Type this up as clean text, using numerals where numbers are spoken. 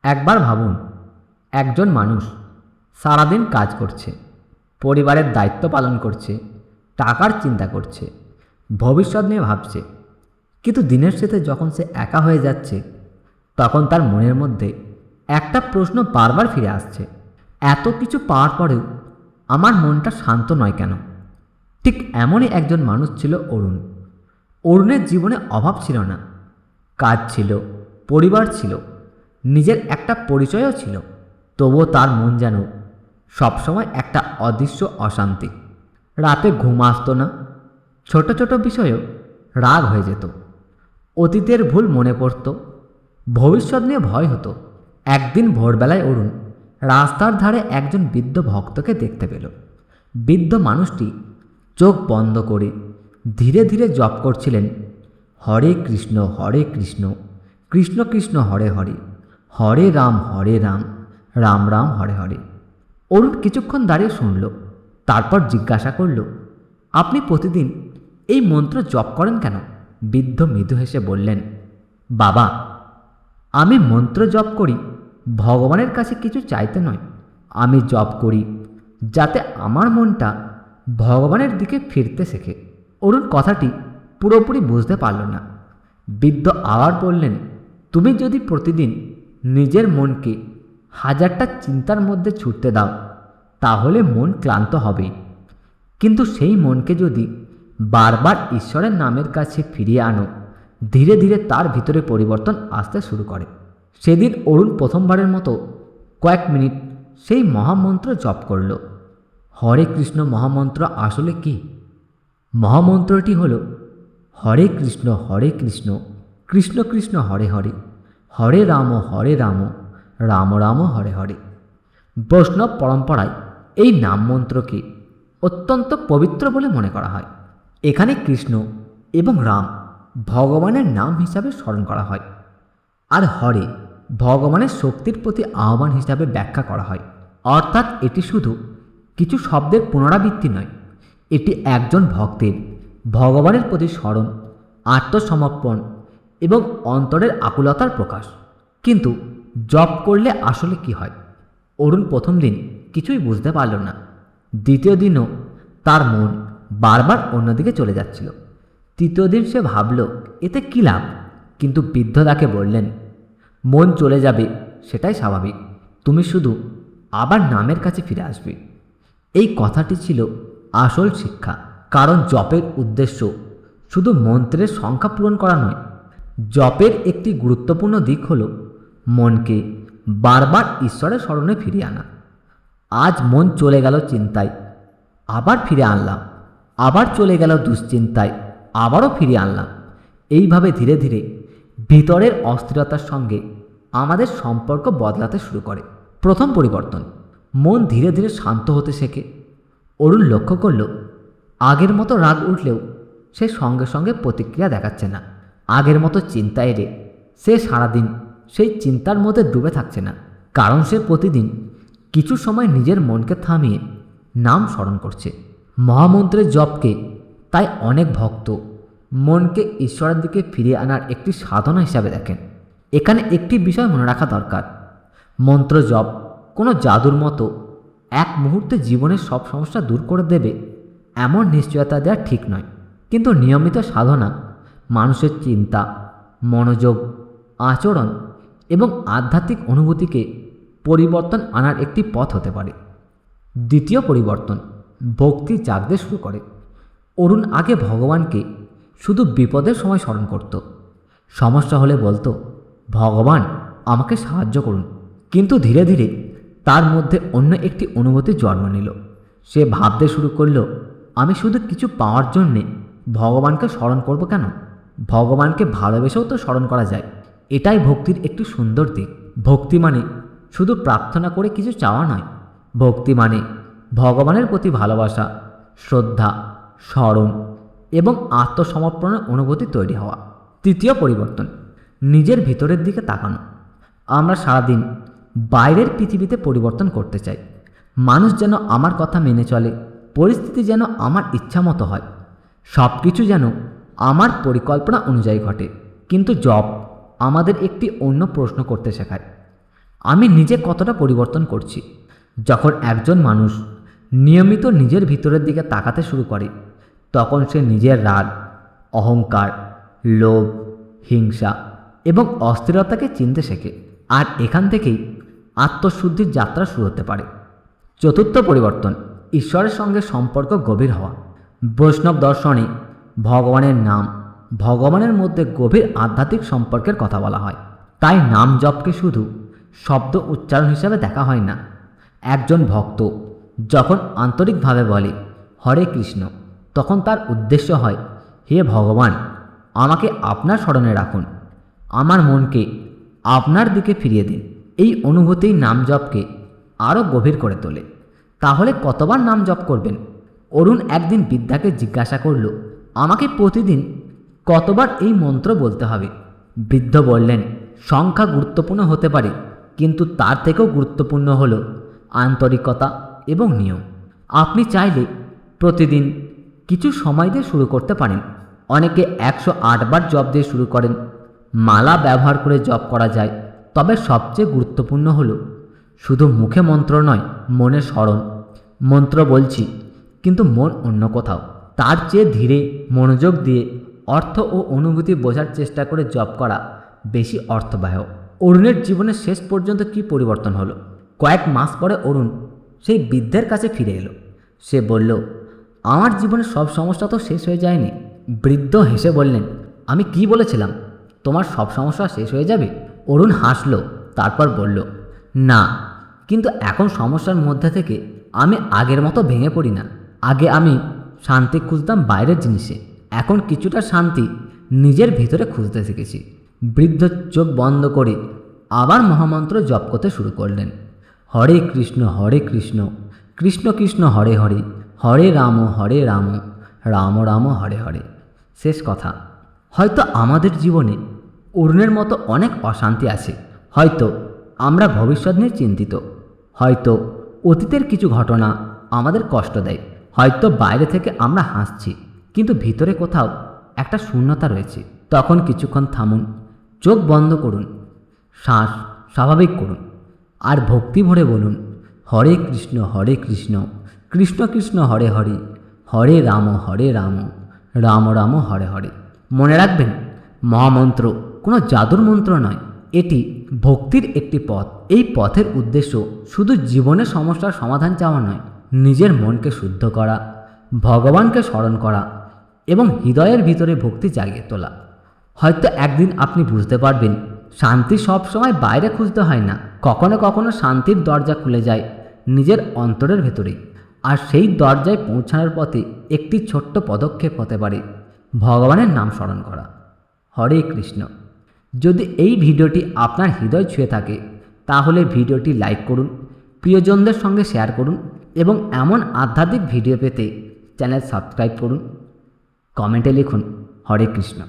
একবার ভাবুন, একজন মানুষ সারাদিন কাজ করছে, পরিবারের দায়িত্ব পালন করছে, টাকার চিন্তা করছে, ভবিষ্যৎ নিয়ে ভাবছে, কিন্তু দিনের শেষে যখন সে একা হয়ে যাচ্ছে তখন তার মনের মধ্যে একটা প্রশ্ন বারবার ফিরে আসছে, এত কিছু পাওয়ার পরেও আমার মনটা শান্ত নয় কেন? ঠিক এমনই একজন মানুষ ছিল অরুণ। অরুণের জীবনে অভাব ছিল না, কাজ ছিল, পরিবার ছিল, নিজের একটা পরিচয়ও ছিল। তবুও তার মন যেন সবসময় একটা অদৃশ্য অশান্তি। রাতে ঘুম আসতো না, ছোট ছোট বিষয়েও রাগ হয়ে যেত, অতীতের ভুল মনে পড়ত, ভবিষ্যৎ নিয়ে ভয় হতো। একদিন ভোরবেলায় অরুণ রাস্তার ধারে একজন বৃদ্ধ ভক্তকে দেখতে পেল। বৃদ্ধ মানুষটি চোখ বন্ধ করে ধীরে ধীরে জপ করছিলেন, হরে কৃষ্ণ কৃষ্ণ কৃষ্ণ হরে হরে, হরে রাম রাম রাম হরে হরে। অরুণ কিছুক্ষণ দাঁড়িয়ে শুনল, তারপর জিজ্ঞাসা করল, আপনি প্রতিদিন এই মন্ত্র জপ করেন কেন? বৃদ্ধ মৃদু হেসে বললেন, বাবা, আমি মন্ত্র জপ করি ভগবানের কাছে কিছু চাইতে নয়। আমি জপ করি যাতে আমার মনটা ভগবানের দিকে ফিরতে শেখে। অরুণ কথাটি পুরোপুরি বুঝতে পারল না। বৃদ্ধ আবার বললেন, তুমি যদি প্রতিদিন নিজের মনকে হাজারটা চিন্তার মধ্যে ছুটতে দাও তাহলে মন ক্লান্ত হবেই, কিন্তু সেই মনকে যদি বারবার ঈশ্বরের নামের কাছে ফিরিয়ে আনো, ধীরে ধীরে তার ভিতরে পরিবর্তন আসতে শুরু করে। সেদিন অরুণ প্রথমবারের মতো কয়েক মিনিট সেই মহামন্ত্র জপ করল। হরে কৃষ্ণ মহামন্ত্র আসলে কি? মহামন্ত্রটি হল, হরে কৃষ্ণ কৃষ্ণ কৃষ্ণ হরে হরে, হরে রাম রাম রাম হরে হরে। বৈষ্ণব পরম্পরায় এই নাম মন্ত্রকে অত্যন্ত পবিত্র বলে মনে করা হয়। এখানে কৃষ্ণ এবং রাম ভগবানের নাম হিসাবে স্মরণ করা হয়, আর হরে ভগবানের শক্তির প্রতি আহ্বান হিসাবে ব্যাখ্যা করা হয়। অর্থাৎ এটি শুধু কিছু শব্দের পুনরাবৃত্তি নয়, এটি একজন ভক্তের ভগবানের প্রতি স্মরণ, আত্মসমর্পণ এবং অন্তরের আকুলতার প্রকাশ। কিন্তু জপ করলে আসলে কি হয়? অরুণ প্রথম দিন কিছুই বুঝতে পারল না। দ্বিতীয় দিনও তার মন বারবার অন্যদিকে চলে যাচ্ছিল। তৃতীয় দিন সে ভাবল, এতে কী লাভ? কিন্তু বৃদ্ধ তাকে বললেন, মন চলে যাবে, সেটাই স্বাভাবিক, তুমি শুধু আবার নামের কাছে ফিরে আসবে। এই কথাটি ছিল আসল শিক্ষা, কারণ জপের উদ্দেশ্য শুধু মন্ত্রের সংখ্যা পূরণ করা নয়। জপের একটি গুরুত্বপূর্ণ দিক হল মনকে বারবার ঈশ্বরের স্মরণে ফিরিয়ে আনা। আজ মন চলে গেল চিন্তায়, আবার ফিরে আনলাম, আবার চলে গেল দুশ্চিন্তায়, আবারও ফিরিয়ে আনলাম। এইভাবে ধীরে ধীরে ভিতরের অস্থিরতার সঙ্গে আমাদের সম্পর্ক বদলাতে শুরু করে। প্রথম পরিবর্তন, মন ধীরে ধীরে শান্ত হতে শেখে। অরুণ লক্ষ্য করল, আগের মতো রাগ উঠলেও সে সঙ্গে সঙ্গে প্রতিক্রিয়া দেখাচ্ছে না। আগের মতো চিন্তা এলে সে সারাদিন সেই চিন্তার মধ্যে ডুবে থাকছে না, কারণ সে প্রতিদিন কিছু সময় নিজের মনকে থামিয়ে নাম স্মরণ করছে। মহামন্ত্রের জপকে তাই অনেক ভক্ত মনকে ঈশ্বরের দিকে ফিরিয়ে আনার একটি সাধনা হিসাবে দেখেন। এখানে একটি বিষয় মনে রাখা দরকার, মন্ত্র জপ কোনো জাদুর মতো এক মুহূর্তে জীবনের সব সমস্যা দূর করে দেবে এমন নিশ্চয়তা দেওয়া ঠিক নয়, কিন্তু নিয়মিত সাধনা মানুষের চিন্তা, মনোযোগ, আচরণ এবং আধ্যাত্মিক অনুভূতিকে পরিবর্তন আনার একটি পথ হতে পারে। দ্বিতীয় পরিবর্তন, ভক্তি জাগতে শুরু করে। অরুণ আগে ভগবানকে শুধু বিপদের সময় স্মরণ করত, সমস্যা হলে বলতো, ভগবান আমাকে সাহায্য করুন। কিন্তু ধীরে ধীরে তার মধ্যে অন্য একটি অনুভূতি জন্ম নিল। সে ভাবতে শুরু করলো, আমি শুধু কিছু পাওয়ার জন্যে ভগবানকে স্মরণ করব কেন? ভগবানকে ভালোবেসেও তো স্মরণ করা যায়। এটাই ভক্তির একটি সুন্দর দিক। ভক্তি মানে শুধু প্রার্থনা করে কিছু চাওয়া নয়, ভক্তি মানে ভগবানের প্রতি ভালোবাসা, শ্রদ্ধা, স্মরণ এবং আত্মসমর্পণের অনুভূতি তৈরি হওয়া। তৃতীয় পরিবর্তন, নিজের ভিতরের দিকে তাকানো। আমরা সারাদিন বাইরের পৃথিবীতে পরিবর্তন করতে চাই, মানুষ যেন আমার কথা মেনে চলে, পরিস্থিতি যেন আমার ইচ্ছা মতো হয়, সব কিছু যেন আমার পরিকল্পনা অনুযায়ী ঘটে। কিন্তু জপ আমাদের একটি অন্য প্রশ্ন করতে শেখায়, আমি নিজে কতটা পরিবর্তন করছি। যখন একজন মানুষ নিয়মিত নিজের ভিতরের দিকে তাকাতে শুরু করে, তখন সে নিজের রাগ, অহংকার, লোভ, হিংসা এবং অস্থিরতাকে চিনতে শেখে। আর এখান থেকেই আত্মশুদ্ধির যাত্রা শুরু হতে পারে। চতুর্থ পরিবর্তন, ঈশ্বরের সঙ্গে সম্পর্ক গভীর হওয়া। বৈষ্ণব দর্শনে ভগবানের নাম, ভগবানের মধ্যে গভীর আধ্যাত্মিক সম্পর্কের কথা বলা হয়। তাই নাম জপকে শুধু শব্দ উচ্চারণ হিসাবে দেখা হয় না। একজন ভক্ত যখন আন্তরিকভাবে বলে হরে কৃষ্ণ, তখন তার উদ্দেশ্য হয়, হে ভগবান, আমাকে আপনার স্মরণে রাখুন, আমার মনকে আপনার দিকে ফিরিয়ে দিন। এই অনুভূতিই নাম জপকে আরও গভীর করে তোলে। তাহলে কতবার নাম জপ করবেন? অরুণ একদিন বৃদ্ধাকে জিজ্ঞাসা করল, আমাকে প্রতিদিন কতবার এই মন্ত্র বলতে হবে? বৃদ্ধ বললেন, সংখ্যা গুরুত্বপূর্ণ হতে পারে, কিন্তু তার থেকেও গুরুত্বপূর্ণ হল আন্তরিকতা এবং নিয়ম। আপনি চাইলে প্রতিদিন কিছু সময় দিয়ে শুরু করতে পারেন। অনেকে 108 বার জপ দিয়ে শুরু করেন। মালা ব্যবহার করে জপ করা যায়, তবে সবচেয়ে গুরুত্বপূর্ণ হলো শুধু মুখে মন্ত্র নয়, মনে স্মরণ। মন্ত্র বলছি কিন্তু মন অন্য কোথাও। তার চেয়ে ধীরে মনোযোগ দিয়ে অর্থ ও অনুভূতি বোঝার চেষ্টা করে জপ করা বেশি অর্থবাহ। অরুণের জীবনের শেষ পর্যন্ত কি পরিবর্তন হলো? কয়েক মাস পরে অরুণ সেই বৃদ্ধের কাছে ফিরে এলো। সে বলল, আমার জীবনের সব সমস্যা তো শেষ হয়ে যায়নি। বৃদ্ধ হেসে বললেন, আমি কি বলেছিলাম তোমার সব সমস্যা শেষ হয়ে যাবে? অরুণ হাসল, তারপর বলল, না, কিন্তু এখন সমস্যার মধ্যে থেকে আমি আগের মতো ভেঙে পড়ি না। আগে আমি শান্তি খুঁজতাম বাইরের জিনিসে, এখন কিছুটা শান্তি নিজের ভিতরে খুঁজতে শিখেছি। বৃদ্ধ চোখ বন্ধ করে আবার মহামন্ত্র জপ করতে শুরু করলেন। হরে কৃষ্ণ কৃষ্ণ কৃষ্ণ হরে হরে, হরে রাম রাম রাম হরে হরে। শেষ কথা, হয়তো আমাদের জীবনে অরুণের মতো অনেক অশান্তি আছে। হয়তো আমরা ভবিষ্যৎ নিয়ে চিন্তিত, হয়তো অতীতের কিছু ঘটনা আমাদের কষ্ট দেয়, হয়তো বাইরে থেকে আমরা হাসছি কিন্তু ভিতরে কোথাও একটা শূন্যতা রয়েছে। তখন কিছুক্ষণ থামুন, চোখ বন্ধ করুন, শ্বাস স্বাভাবিক করুন, আর ভক্তি ভরে বলুন, হরে কৃষ্ণ কৃষ্ণ কৃষ্ণ হরে হরে, হরে রাম রাম রাম হরে হরে। মনে রাখবেন, মহামন্ত্র কোনো জাদুর মন্ত্র নয়, এটি ভক্তির একটি পথ। এই পথের উদ্দেশ্য শুধু জীবনের সমস্যার সমাধান চাওয়া নয়, নিজের মনকে শুদ্ধ করা, ভগবানকে স্মরণ করা এবং হৃদয়ের ভিতরে ভক্তি জাগিয়ে তোলা। হয়তো একদিন আপনি বুঝতে পারবেন, শান্তি সবসময় বাইরে খুঁজতে হয় না, কখনো কখনো শান্তির দরজা খুলে যায় নিজের অন্তরের ভেতরেই। আর সেই দরজায় পৌঁছানোর পথে একটি ছোট্ট পদক্ষেপ হতে পারে ভগবানের নাম স্মরণ করা। হরে কৃষ্ণ। যদি এই ভিডিওটি আপনার হৃদয় ছুঁয়ে থাকে, তাহলে ভিডিওটি লাইক করুন, প্রিয়জনদের সঙ্গে শেয়ার করুন এবং এমন আধ্যাত্মিক ভিডিও পেতে চ্যানেল সাবস্ক্রাইব করুন। কমেন্টে লিখুন হরে কৃষ্ণ।